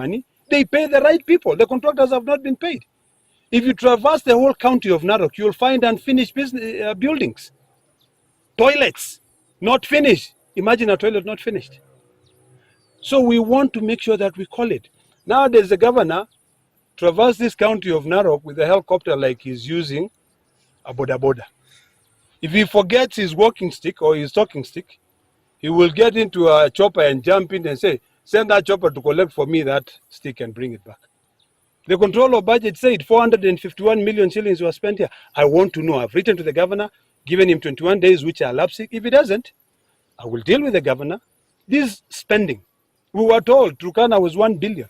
money. They pay the right people. The contractors have not been paid. If you traverse the whole county of Narok, you'll find unfinished buildings. Toilets, not finished. Imagine a toilet not finished. So we want to make sure that we call it. Nowadays, the governor traversed this county of Narok with a helicopter like he's using a boda boda. If he forgets his walking stick or his talking stick, he will get into a chopper and jump in and say, send that chopper to collect for me that stick and bring it back. The controller budget said 451 million shillings were spent here. I want to know. I've written to the governor, given him 21 days, which are lapsing. If he doesn't, I will deal with the governor. This spending, we were told Turkana was 1 billion.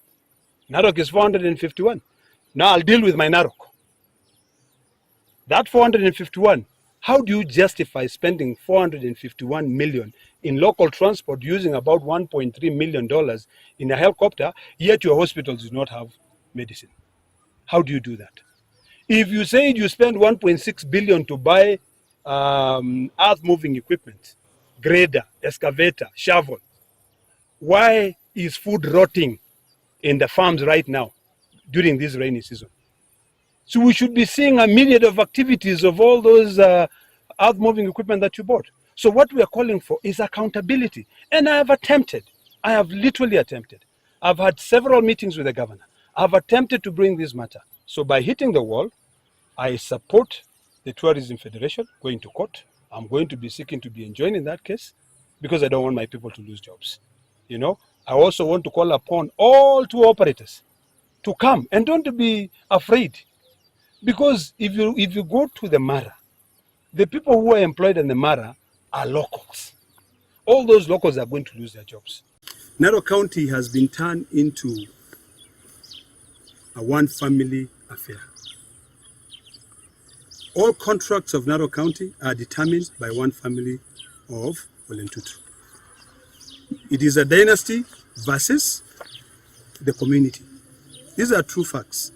Narok is 451. Now I'll deal with my Narok. That 451, how do you justify spending 451 million in local transport using about $1.3 million in a helicopter, yet your hospitals do not have medicine? How do you do that? If you say you spend 1.6 billion to buy earth moving equipment, grader, excavator, shovel, why is food rotting in the farms right now during this rainy season? So we should be seeing a myriad of activities of all those earth moving equipment that you bought. So what we are calling for is accountability. And I have literally attempted. I've had several meetings with the governor. I've attempted to bring this matter. So by hitting the wall, I support the Tourism Federation going to court. I'm going to be seeking to be enjoined in that case because I don't want my people to lose jobs. You know, I also want to call upon all tour operators to come and don't be afraid. Because if you go to the Mara, the people who are employed in the Mara are locals. All those locals are going to lose their jobs. Narok County has been turned into a one-family affair. All contracts of Narok County are determined by one family of Olentutu. It is a dynasty versus the community. These are true facts.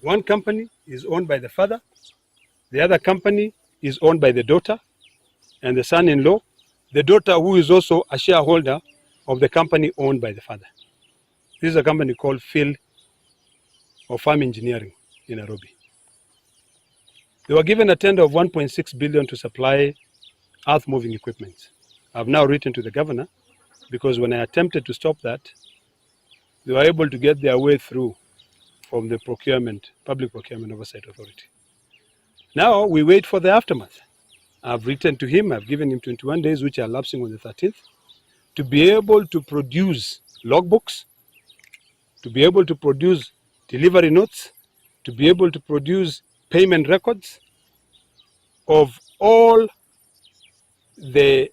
One company is owned by the father, the other company is owned by the daughter and the son-in-law, the daughter who is also a shareholder of the company owned by the father. This is a company called Field or Farm Engineering in Nairobi. They were given a tender of 1.6 billion to supply earth-moving equipment. I've now written to the governor because when I attempted to stop that, they were able to get their way through from the Public Procurement Oversight Authority. Now we wait for the aftermath. I've written to him, I've given him 21 days, which are lapsing on the 13th, to be able to produce logbooks, to be able to produce delivery notes, to be able to produce payment records of all the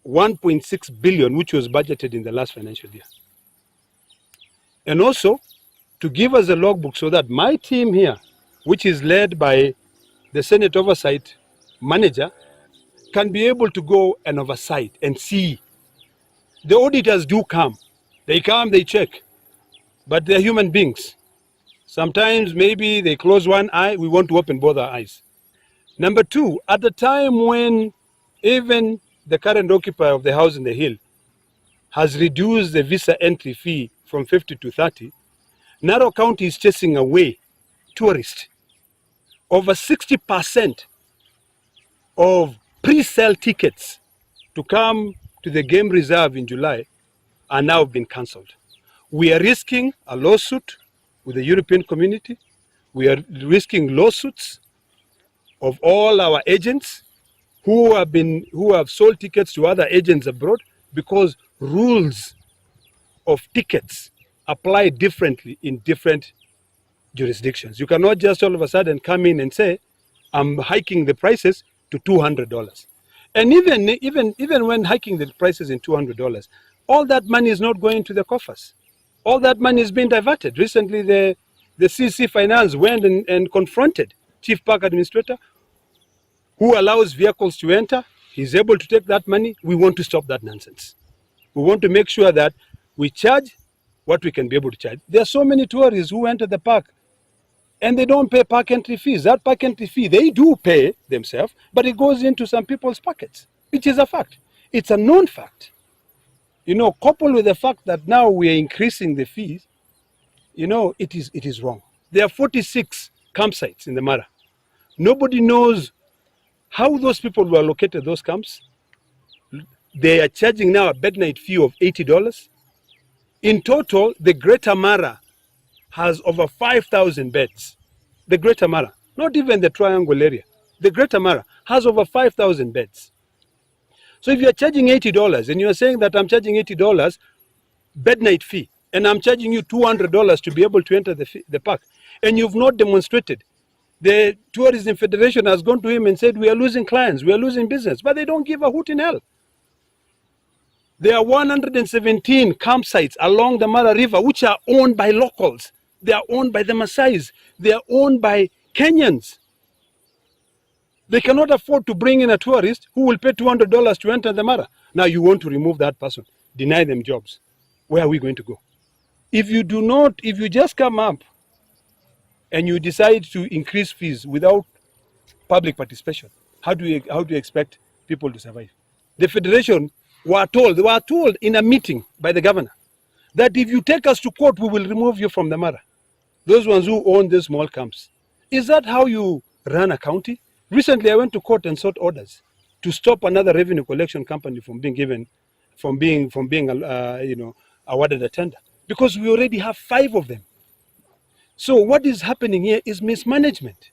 1.6 billion which was budgeted in the last financial year. And also to give us a logbook so that my team here, which is led by the Senate Oversight Manager, can be able to go and oversight and see. The auditors do come. They come, they check. But they're human beings. Sometimes maybe they close one eye, we want to open both our eyes. Number two, at the time when even the current occupier of the house in the hill has reduced the visa entry fee from 50 to 30, Narok County is chasing away tourists. Over 60% of pre-sale tickets to come to the game reserve in July are now being cancelled. We are risking a lawsuit with the European community. We are risking lawsuits of all our agents who have sold tickets to other agents abroad because rules of tickets apply differently in different jurisdictions. You cannot just all of a sudden come in and say, I'm hiking the prices to $200. And even when hiking the prices in $200, all that money is not going to the coffers. All that money is being diverted. Recently, the CC Finance went and confronted Chief Park Administrator, who allows vehicles to enter. He's able to take that money. We want to stop that nonsense. We want to make sure that we charge what we can be able to charge. There are so many tourists who enter the park and they don't pay park entry fees. That park entry fee, they do pay themselves, but it goes into some people's pockets, which is a fact. It's a known fact. You know, coupled with the fact that now we are increasing the fees You know, it is wrong. There are 46 campsites in the Mara. Nobody knows how those people were located, those camps. They are charging now a bed night fee of $80. In total, the Greater Mara has over 5,000 beds. The Greater Mara, not even the Triangle area. The Greater Mara has over 5,000 beds. So if you're charging $80 and you're saying that I'm charging $80 bed night fee, and I'm charging you $200 to be able to enter the park, and you've not demonstrated, the Tourism Federation has gone to him and said, we are losing clients, we are losing business, but they don't give a hoot in hell. There are 117 campsites along the Mara River which are owned by locals. They are owned by the Maasais. They are owned by Kenyans. They cannot afford to bring in a tourist who will pay $200 to enter the Mara. Now you want to remove that person, deny them jobs. Where are we going to go? If you do not, if you just come up and you decide to increase fees without public participation, how do you expect people to survive? The Federation were told in a meeting by the governor that if you take us to court, we will remove you from the Mara. Those ones who own these small camps. Is that how you run a county? Recently, I went to court and sought orders to stop another revenue collection company from being awarded a tender, because we already have 5 of them. So what is happening here is mismanagement.